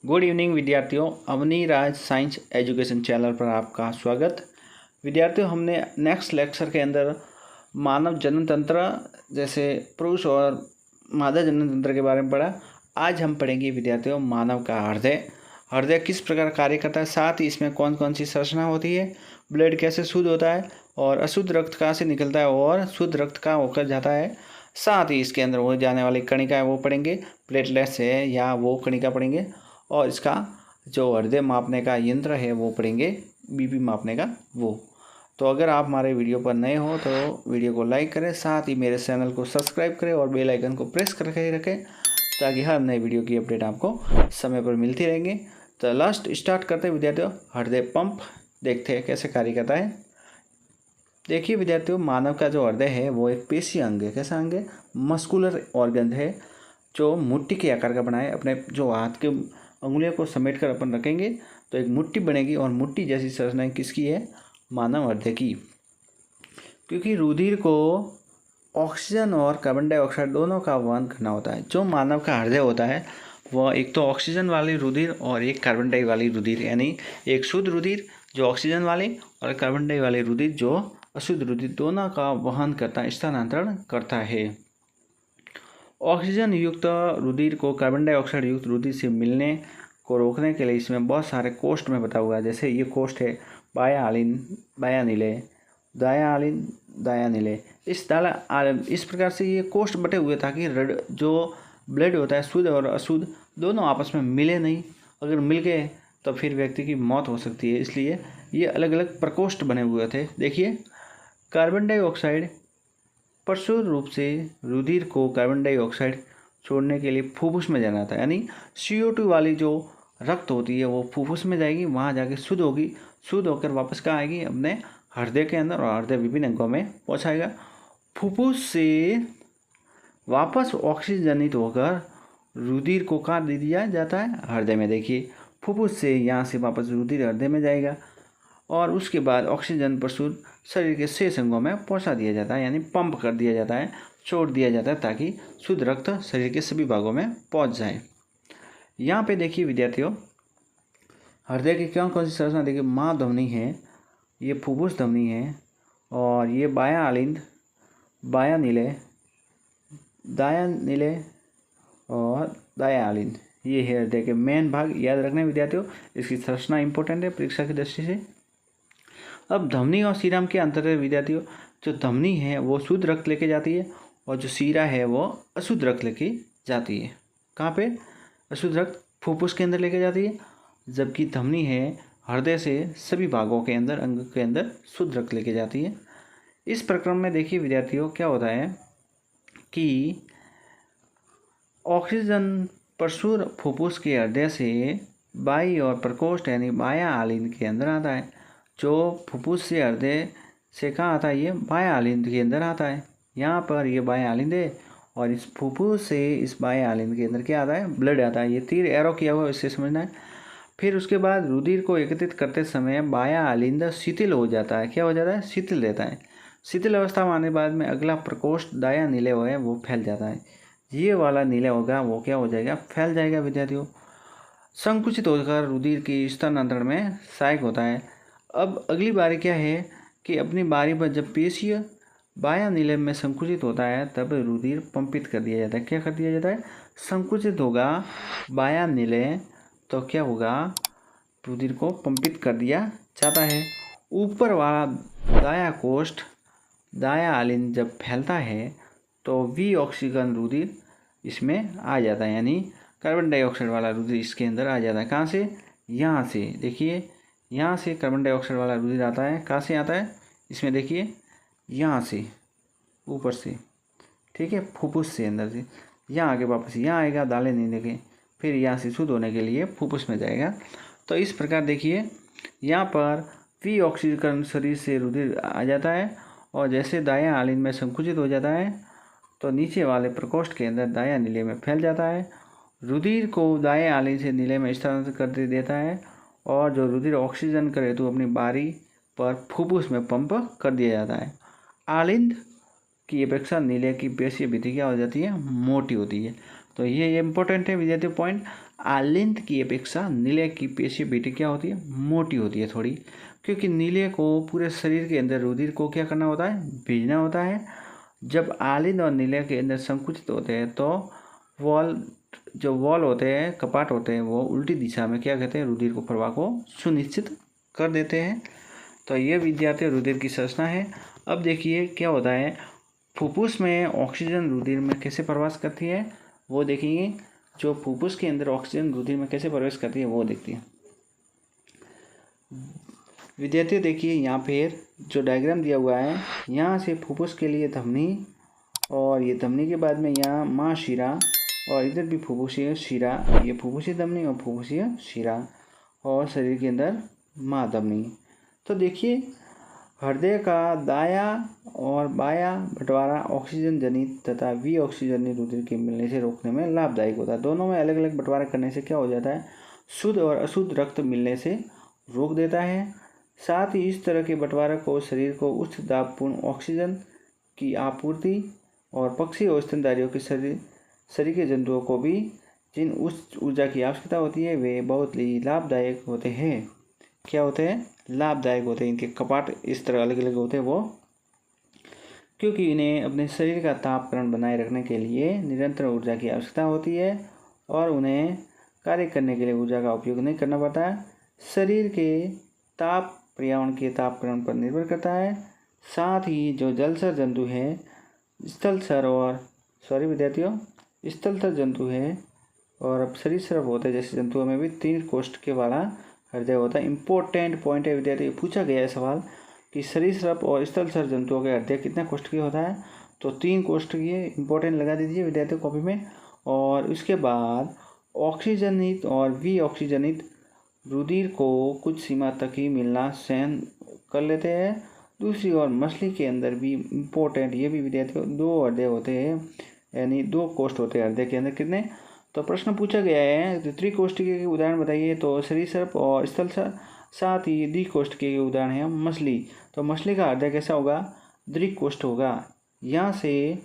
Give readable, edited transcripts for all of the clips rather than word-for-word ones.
Good evening विद्यार्थियों, अवनी राज science education channel पर आपका स्वागत। विद्यार्थियों, हमने नेक्स्ट लेक्चर के अंदर मानव जनन तंत्र जैसे पुरुष और मादा जनन तंत्र के बारे में पढ़ा। आज हम पढ़ेंगे विद्यार्थियों मानव का हृदय। हृदय किस प्रकार कार्य करता है, साथ ही इसमें कौन कौन सी संरचना होती है, ब्लड कैसे शुद्ध होता है और अशुद्ध रक्त कहाँ से निकलता है और शुद्ध रक्त कहाँ होकर जाता है, साथ ही इसके अंदर हो जाने वाली कणिका है वो पढ़ेंगे, प्लेटलेट्स है या वो कणिका पढ़ेंगे, और इसका जो हृदय मापने का यंत्र है वो पढ़ेंगे, बीपी मापने का वो। तो अगर आप हमारे वीडियो पर नए हो तो वीडियो को लाइक करें, साथ ही मेरे चैनल को सब्सक्राइब करें और बेल आइकन को प्रेस करके रखें ताकि हर नए वीडियो की अपडेट आपको समय पर मिलती रहेंगे। तो लास्ट स्टार्ट करते हैं विद्यार्थियों। हृदय पंप देखते हैं कैसे कार्य करता है। देखिए विद्यार्थियों, मानव का जो हृदय है वो एक पेशीय अंग है। कैसा अंग है? मस्कुलर ऑर्गन है जो मुट्ठी के आकार का बना है। अपने जो हाथ के अंगुलियों को समेट कर अपन रखेंगे तो एक मुट्ठी बनेगी और मुट्ठी जैसी संरचना किसकी है? मानव हृदय की। क्योंकि रुधिर को ऑक्सीजन और कार्बन डाइऑक्साइड दोनों का वहन करना होता है। जो मानव का हृदय होता है वह एक तो ऑक्सीजन वाली रुधिर और एक कार्बन डाई वाली रुधिर, यानी एक शुद्ध रुधिर जो ऑक्सीजन वाली और कार्बन डाई वाली रुधिर जो अशुद्ध रुधिर, दोनों का वहन करता है, स्थानांतरण करता है। ऑक्सीजन युक्त रुधिर को कार्बन डाइऑक्साइड युक्त रुधिर से मिलने को रोकने के लिए इसमें बहुत सारे कोष्ठ में बता हुआ है। जैसे ये कोष्ठ है बाया आलिन, बाया नीले, दाया आलिन, दाया नीले। इस प्रकार से ये कोष्ठ बटे हुए ताकि जो ब्लड होता है शुद्ध और अशुद्ध दोनों आपस में मिले नहीं। अगर मिल गए तो फिर व्यक्ति की मौत हो सकती है, इसलिए ये अलग अलग प्रकोष्ठ बने हुए थे। देखिए, कार्बन डाइऑक्साइड प्रचुर रूप से रुधिर को कार्बन डाइऑक्साइड छोड़ने के लिए फुफ्फुस में जाना था, यानी CO2 वाली जो रक्त होती है वो फुफ्फुस में जाएगी, वहाँ जाके शुद्ध होगी, शुद्ध होकर वापस कहाँ आएगी? अपने हृदय के अंदर, और हृदय विभिन्न अंगों में पहुँचाएगा। फुफ्फुस से वापस ऑक्सीजनित होकर रुधिर को कहाँ दे दिया जाता है? हृदय में। देखिए, फुफ्फुस से यहाँ से वापस रुधिर हृदय में जाएगा और उसके बाद ऑक्सीजन प्रचुर शरीर के शेष अंगों में पहुंचा दिया जाता है, यानी पंप कर दिया जाता है, छोड़ दिया जाता है ताकि शुद्ध रक्त शरीर के सभी भागों में पहुंच जाए। यहाँ पे देखिए विद्यार्थियों, हृदय की कौन कौन सी संरचना देखिए। महाधमनी है, ये फुफ्फुस धमनी है, और ये बाया आलिंद, बाया नीले, दाया नीले और दाया आलिंद, ये है हृदय के मेन भाग। याद रखना विद्यार्थियों, इसकी संरचना इंपॉर्टेंट है परीक्षा की दृष्टि से। अब धमनी और सीरा के अंतर है विद्यार्थियों। जो धमनी है वो शुद्ध रक्त लेके जाती है और जो सीरा है वो अशुद्ध रक्त लेके जाती है। कहाँ पे? अशुद्ध रक्त फुफ्फुस के अंदर लेके जाती है, जबकि धमनी है हृदय से सभी भागों के अंदर, अंग के अंदर शुद्ध रक्त लेके जाती है। इस प्रक्रम में देखिए विद्यार्थियों क्या होता है कि ऑक्सीजन प्रचुर फुफ्फुस के हृदय से बाई और प्रकोष्ठ यानी बाया आलिंद के अंदर आता है। जो फुफ्फुस से हृदय से कहाँ आता है? ये बाया आलिंद के अंदर आता है। यहाँ पर ये बाया आलिंद है और इस फुफ्फुस से इस बाया आलिंद के अंदर क्या आता है? ब्लड आता है। ये तीर एरो किया हुआ है, इससे समझना है। फिर उसके बाद रुधिर को एकत्रित करते समय बाया आलिंद शिथिल हो जाता है। क्या हो जाता है? शिथिल रहता है। शिथिल अवस्था में आने बाद में अगला प्रकोष्ठ दाया नीले है वो फैल जाता है। ये वाला नीला होगा वो क्या हो जाएगा? फैल जाएगा विद्यार्थियों। संकुचित होकर रुधिर की स्थानांतरण में सहायक होता है। अब अगली बारी क्या है कि अपनी बारी पर जब पेशीय बाया नीले में संकुचित होता है तब रुधिर पंपित कर दिया जाता है। क्या कर दिया जाता है? संकुचित होगा बाया नीले तो क्या होगा? रुधिर को पंपित कर दिया जाता है। ऊपर वाला दाया कोष्ठ दाया आलिंद जब फैलता है तो वी ऑक्सीजन रुधिर इसमें आ जाता है, यानी कार्बन डाइऑक्साइड वाला रुधिर इसके अंदर आ जाता है। कहाँ से? यहाँ से। देखिए, यहाँ से कार्बन डाइऑक्साइड वाला रुधिर आता है। कहाँ से आता है? इसमें देखिए, यहाँ से ऊपर से, ठीक है, फुफ्फुस से अंदर से यहाँ आके वापस यहाँ आएगा दाले नीले के, फिर यहाँ से शुद्ध होने के लिए फुफ्फुस में जाएगा। तो इस प्रकार देखिए, यहाँ पर वी ऑक्सीकरण शरीर से रुधिर आ जाता है और जैसे दाया आलिंद में संकुचित हो जाता है तो नीचे वाले प्रकोष्ठ के अंदर दाया नीले में फैल जाता है। रुधिर को दाया आलिंद से नीले में स्थानांतरित कर देता है और जो रुधिर ऑक्सीजन करे तो अपनी बारी पर फुफ्फुस में पंप कर दिया जाता है। आलिंद की अपेक्षा नीले की पेशीय भित्ति क्या हो जाती है? मोटी होती है। तो ये इम्पोर्टेंट है विद्यार्थियों पॉइंट। आलिंद की अपेक्षा नीले की पेशी बेटी क्या होती है, मोटी होती है थोड़ी, क्योंकि नीले को पूरे शरीर के अंदर रुधिर को क्या करना होता है, भेजना होता है। जब आलिंद और नीले के अंदर संकुचित होते हैं तो वॉल होते हैं, कपाट होते हैं, वो उल्टी दिशा में क्या कहते हैं, रुधिर को प्रवाह को सुनिश्चित कर देते हैं। तो ये विद्यार्थी रुधिर की संरचना है। अब देखिए क्या होता है, फुफ्फुस में ऑक्सीजन रुधिर में कैसे प्रवास करती है वो देखेंगे। जो फुफ्फुस के अंदर ऑक्सीजन रुधिर में कैसे प्रवेश करती है वो देखती है। विद्यार्थियों देखिए यहाँ पे जो डायग्राम दिया हुआ है, यहाँ से फुफ्फुस के लिए धमनी, और ये धमनी के बाद में यहाँ महाशिरा, और इधर भी फुफ्फुसीय शिरा, ये फुफ्फुसीय धमनी और फुफ्फुसीय शिरा, और शरीर के अंदर महाधमनी। तो देखिए हृदय का दाया और बाया बंटवारा ऑक्सीजन जनित तथा विऑक्सीजनित रुधिर के मिलने से रोकने में लाभदायक होता है। दोनों में अलग अलग बंटवारा करने से क्या हो जाता है, शुद्ध और अशुद्ध रक्त मिलने से रोक देता है। साथ ही इस तरह के बंटवारे को शरीर को उच्च दाबपूर्ण ऑक्सीजन की आपूर्ति और पक्षी और स्तनधारियों के शरीर के जंतुओं को भी जिन उच्च ऊर्जा की आवश्यकता होती है वे बहुत ही लाभदायक होते हैं। क्या होते हैं, लाभदायक होते हैं। इनके कपाट इस तरह अलग अलग होते हैं वो, क्योंकि इन्हें अपने शरीर का तापक्रम बनाए रखने के लिए निरंतर ऊर्जा की आवश्यकता होती है और उन्हें कार्य करने के लिए ऊर्जा का उपयोग नहीं करना पड़ता है। शरीर के ताप पर्यावरण के तापक्रम पर निर्भर करता है। साथ ही जो जलचर जंतु है, स्थलचर जंतु है और अब सरीसृप होते हैं जैसे जंतुओं में भी 3 कोष्ठ के वाला हृदय होता है। इंपॉर्टेंट पॉइंट है विद्यार्थी, पूछा गया है सवाल कि सरीसृप और स्थलचर जंतुओं के हृदय कितना कोष्ठ की होता है, तो 3 कोष्ठ की है। इंपॉर्टेंट लगा दीजिए विद्यार्थी कॉपी में। और उसके बाद ऑक्सीजनित और विऑक्सीजनित रुधिर को कुछ सीमा तक ही मिलना सहन कर लेते हैं। दूसरी ओर मछली के अंदर भी इम्पोर्टेंट, ये भी विद्यार्थियों 2 हृदय होते हैं, यानी 2 कोष्ठ होते हैं हृदय के अंदर। कितने, तो प्रश्न पूछा गया है त्रिकोष्ठकीय के उदाहरण बताइए, तो सरीसृप और स्थलचर। साथ ही द्विकोष्ठकीय के उदाहरण है मछली। तो मछली का हृदय कैसा होगा, द्विकोष्ठ होगा। यहाँ से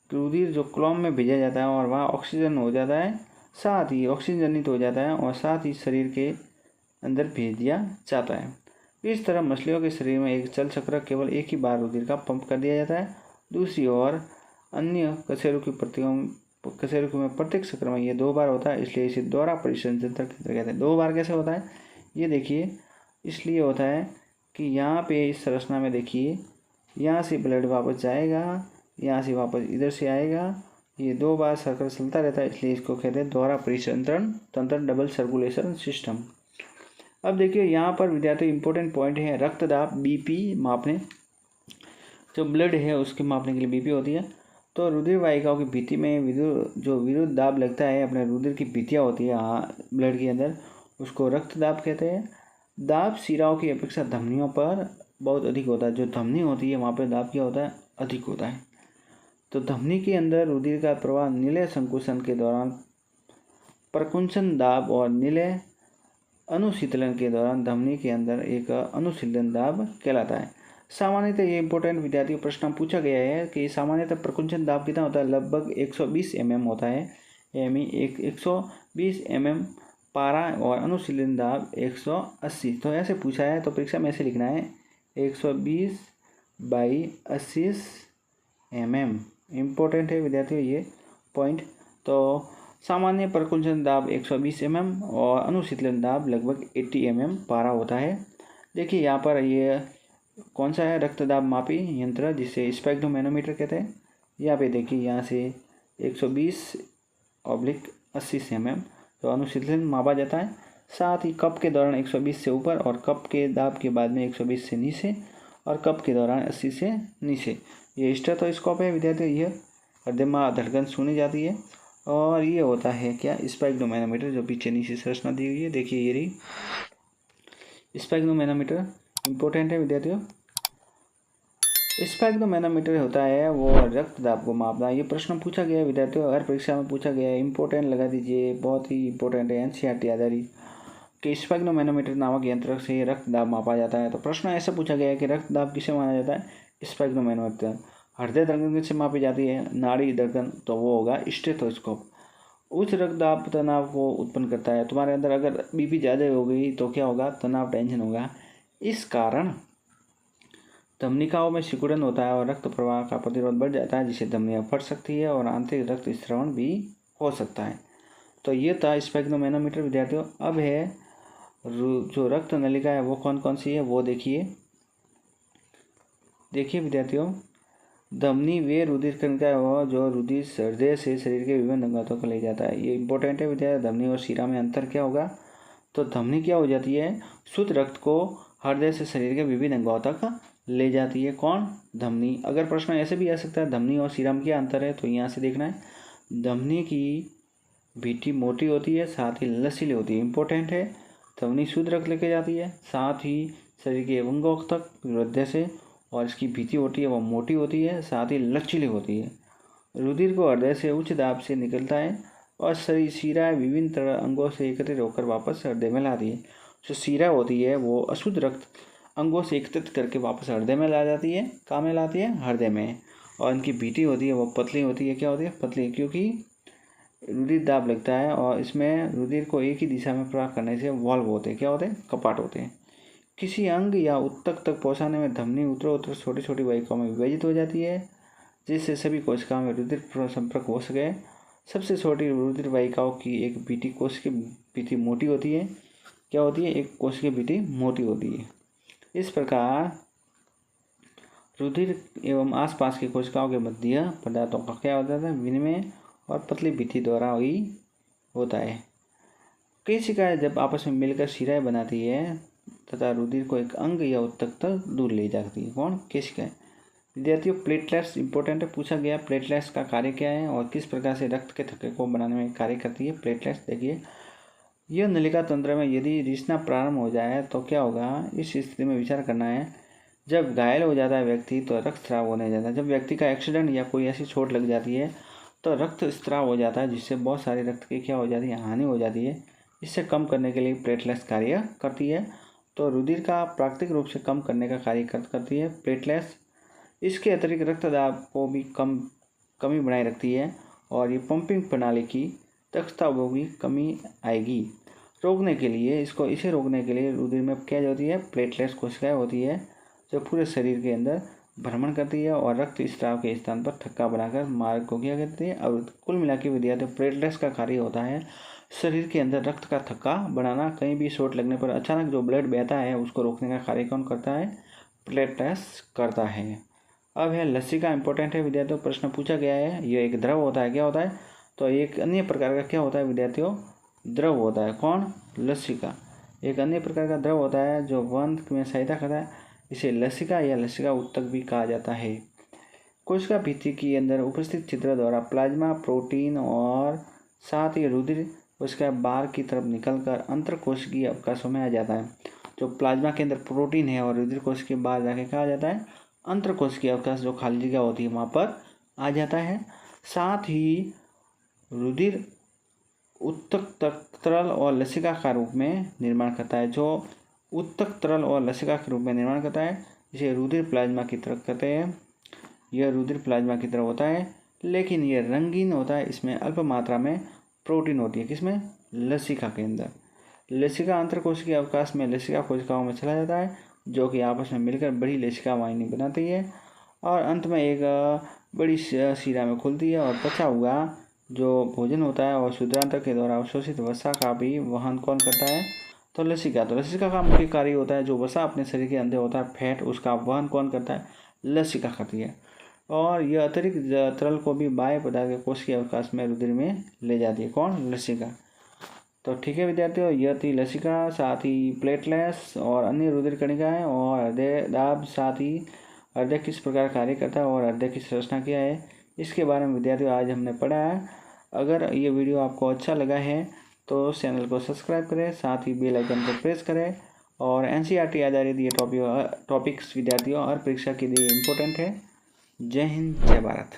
रुधिर जो क्लोम में भेजा जाता है और वहाँ ऑक्सीजन हो जाता है, साथ ही ऑक्सीजन जनित हो जाता है और साथ ही शरीर के अंदर भेज दिया जाता है। इस तरह मछलियों के शरीर में एक जल चक्र केवल एक ही बार रुधिर का पंप कर दिया जाता है। दूसरी ओर अन्य कशेरुकी में प्रत्येक चक्र में ये 2 बार होता है, इसलिए इसे दोहरा परिसंचरण कहते हैं। 2 बार कैसे होता है ये देखिए, इसलिए होता है कि यहाँ पे इस संरचना में देखिए, यहाँ से ब्लड वापस जाएगा, यहाँ से वापस इधर से आएगा, ये 2 बार सर्कल चलता रहता है, इसलिए इसको कहते हैं दोहरा परिसंचरण तंत्र, डबल सर्कुलेशन सिस्टम। अब देखिए यहाँ पर विद्यार्थी इंपॉर्टेंट पॉइंट है रक्तदाब, बीपी मापने, जो ब्लड है उसके मापने के लिए बीपी होती है। तो रुधिर वाहिकाओं की भित्ति में विरुद्ध दाब लगता है, अपने रुधिर की भित्तियाँ होती है ब्लड के अंदर, उसको रक्तदाब कहते हैं। दाब शिराओं की अपेक्षा धमनियों पर बहुत अधिक होता है। जो धमनी होती है वहाँ पर दाब क्या होता है, अधिक होता है। तो धमनी के अंदर रुधिर का प्रवाह नीले संकुचन के दौरान प्रकुंचन दाब और नीले अनुशीतलन के दौरान धमनी के अंदर एक अनुशीतलन दाब कहलाता है। सामान्यतः ये इंपॉर्टेंट विद्यार्थियों प्रश्न पूछा गया है कि सामान्यतः प्रकुंचन दाब कितना होता है, लगभग 120 mm होता है, यानी 120 mm पारा, और अनुशीतलन दाब 180। तो ऐसे पूछा है तो परीक्षा में ऐसे लिखना है 120/80 mm। इम्पोर्टेंट है विद्यार्थियों ये पॉइंट। तो सामान्य प्रकुंचन दाब 120 mm और अनुशीतलन दाब लगभग 80 mm पारा होता है। देखिए यहाँ पर ये कौन सा है, रक्तदाब मापी यंत्र जिसे स्पेक्ट्रोमैनोमीटर कहते हैं। यहाँ पे देखिए यहाँ से 120/80 mm तो अनुशीतलन मापा जाता है। साथ ही कप के दौरान 120 से ऊपर और कप के दाब के बाद में 120 से नीचे और कप के दौरान 80 से नीचे। ये स्टेथोस्कोप है विद्यार्थियों, ये हृदय में धड़कन सुनी जाती है। और ये होता है क्या, स्पेक्ट्रोमैनोमीटर, जो पीछे नीचे संरचना दी हुई है, देखिए ये रही स्पेक्ट्रोमैनोमीटर। इम्पोर्टेंट है विद्यार्थियों। स्पेक्ट्रोमैनोमीटर होता है वो रक्तदाब को मापना। ये प्रश्न पूछा गया है विद्यार्थियों, हर परीक्षा में पूछा गया है, इंपॉर्टेंट लगा दीजिए, बहुत ही इंपॉर्टेंट है, एनसीईआरटी आधारित कि स्पेक्ट्रोमैनोमीटर नामक यंत्र से रक्तदाब मापा जाता है। तो प्रश्न ऐसा पूछा गया है कि रक्तदाब किसे माना जाता है, स्पेक्ट्रोमैनोमीटर। हृदय धड़कन से मापी जाती है, नाड़ी धड़कन, तो वो होगा स्टेथोस्कोप। उच्च रक्तदाब तनाव को उत्पन्न करता है। तुम्हारे अंदर अगर बीपी ज़्यादा हो गई तो क्या होगा, तनाव, टेंशन होगा। इस कारण धमनिकाओं में सिकुड़न होता है और रक्त प्रवाह का प्रतिरोध बढ़ जाता है, जिससे धमनियाँ फट सकती है और आंतरिक रक्त स्रावन भी हो सकता है। तो ये था स्फेग्नोमैनोमीटर विद्यार्थियों। अब है जो रक्त नलिका है वो कौन कौन सी है वो देखिए विद्यार्थियों, धमनी वे रुधिर कणिका हो जो रुधिर हृदय से शरीर के विभिन्न अंगों को ले जाता है। ये इंपॉर्टेंट है विद्यार्थियों। धमनी और शिरा में अंतर क्या होगा, तो धमनी क्या हो जाती है, शुद्ध रक्त को हृदय से शरीर के विभिन्न अंगों तक ले जाती है। कौन, धमनी। अगर प्रश्न ऐसे भी आ सकता है धमनी और शिरा में क्या अंतर है, तो यहाँ से देखना है, धमनी की भित्ति मोटी होती है, साथ ही लचीली होती है। इंपॉर्टेंट है, धमनी शुद्ध रक्त लेके जाती है, साथ ही शरीर के अंगों तक हृदय से, और इसकी भित्ति होती है वो मोटी होती है, साथ ही लचीली होती है। रुधिर को हृदय से उच्च दाब से निकलता है और शरीर शिराएं विभिन्न तरह अंगों से एकत्रित होकर वापस हृदय में लाती है। जो शिरा होती है वो अशुद्ध रक्त अंगों से एकत्रित करके वापस हृदय में ला जाती है। कहाँ में लाती है, हृदय में। और इनकी भित्ति होती है वो पतली होती है। क्या होती है, पतली, क्योंकि रुधिर दाब लगता है और इसमें रुधिर को एक ही दिशा में प्रवाह करने से वाल्व होते हैं। क्या होते हैं, कपाट होते हैं। किसी अंग या उत्तक तक पहुंचाने में धमनी उत्तरोत्तर छोटी छोटी वाहिकाओं में विभाजित हो जाती है, जिससे सभी कोशिकाओं में रुधिर संपर्क हो सके। सबसे छोटी रुधिर वाहिकाओं की एक भित्ति, कोश की भित्ति मोटी होती है। क्या होती है, एक कोश की भित्ति मोटी होती है। इस प्रकार रुधिर एवं आसपास की कोशिकाओं के मध्य पदार्थों का क्या होता है, विनिमय और पतली भित्ति द्वारा ही होता है। कई शिकाएँ जब आपस में मिलकर शिराएं बनाती है तथा रुधिर को एक अंग या उत्तक तक दूर ले जाती है। कौन, केशिकाएं। विद्यार्थियों, प्लेटलेट्स इंपॉर्टेंट है, पूछा गया प्लेटलेट्स का कार्य क्या है और किस प्रकार से रक्त के थक्के को बनाने में कार्य करती है प्लेटलेट्स। देखिए, यह नलिका तंत्र में यदि रिसना प्रारंभ हो जाए तो क्या होगा, इस स्थिति में विचार करना है। जब घायल हो जाता है व्यक्ति तो रक्त स्राव होने जाता है। जब व्यक्ति का एक्सीडेंट या कोई ऐसी चोट लग जाती है तो रक्त स्राव हो जाता है, जिससे बहुत सारे रक्त की क्या हो जाती है, हानि हो जाती है। इससे कम करने के लिए प्लेटलेट्स कार्य करती है। तो रुधिर का प्राकृतिक रूप से कम करने का कार्य करती है प्लेटलेट्स। इसके अतिरिक्त रक्तदाब को भी कमी बनाए रखती है और ये पंपिंग प्रणाली की दक्षता को भी कमी आएगी। रोकने के लिए इसे रोकने के लिए रुधिर में क्या होती है, प्लेटलेट्स कोशिकाएं होती है जो पूरे शरीर के अंदर भ्रमण करती है और रक्त स्राव के स्थान पर थक्का बनाकर मार्ग को क्या करती है। अब कुल मिलाकर विद्यार्थियों, प्लेटलेट्स का कार्य होता है शरीर के अंदर रक्त का थक्का बनाना। कहीं भी चोट लगने पर अचानक जो ब्लड बहता है उसको रोकने का कार्य कौन करता है, प्लेटलेट्स करता है। अब है लसिका, इंपॉर्टेंट है विद्यार्थियों, प्रश्न पूछा गया है। यह एक द्रव होता है। क्या होता है, तो एक अन्य प्रकार का क्या होता है विद्यार्थियों, द्रव होता है। कौन, लसिका एक अन्य प्रकार का द्रव होता है जो वहन में सहायता करता है। इसे लसिका या लसिका उत्तक भी कहा जाता है। कोशिका भित्ति के अंदर उपस्थित छिद्र द्वारा प्लाज्मा, प्रोटीन और साथ ही रुधिर उसके बाहर की तरफ निकलकर अंतरकोशिकीय अवकाशों में आ जाता है। जो प्लाज्मा के अंदर प्रोटीन है और रुधिर कोश के बाहर जाके कहा जाता है अंतरकोशिकीय अवकाश, जो खाली जगह होती है वहाँ पर आ जाता है। साथ ही रुधिर उत्तक तरल और लसिका का रूप में निर्माण करता है। जो उत्तक तरल और लसिका के रूप में निर्माण करता है इसे रुधिर प्लाज्मा की तरह कहते हैं। यह रुधिर प्लाज्मा की तरह होता है, लेकिन यह रंगीन होता है। इसमें अल्प मात्रा में प्रोटीन होती है। किसमें, लसिका के अंदर। लसिका अंतरकोशिकीय अवकाश में लसिका कोशिकाओं में चला जाता है, जो कि आपस में मिलकर बड़ी लसिका वाहिनी बनाती है और अंत में एक बड़ी शिरा में खुलती है और बचा हुआ जो भोजन होता है और शुद्धांतर के द्वारा अवशोषित वसा का भी वहन कौन करता है, तो लसिका। तो लसिका का मुख्य कार्य होता है जो वसा अपने शरीर के अंदर होता है, फैट, उसका वहन कौन करता है, लसिका करती है। और यह अतिरिक्त तरल को भी बाह्य पदार्थ के कोशिकीय अवकाश में रुधिर में ले जाती है। कौन, लसिका। तो ठीक है विद्यार्थियों, यह थी लसिका, साथ ही प्लेटलेट्स और अन्य रुधिर कणिकाएं और हृदय दाब, साथ ही हृदय किस प्रकार कार्य करता है और हृदय की संरचना क्या है, इसके बारे में विद्यार्थियों आज हमने पढ़ा है। अगर ये वीडियो आपको अच्छा लगा है तो चैनल को सब्सक्राइब करें, साथ ही बेल आइकन को प्रेस करें। और एनसीईआरटी आधारित ये टॉपिक्स विद्यार्थियों हर परीक्षा के लिए इम्पोर्टेंट है। जय हिंद, जय भारत।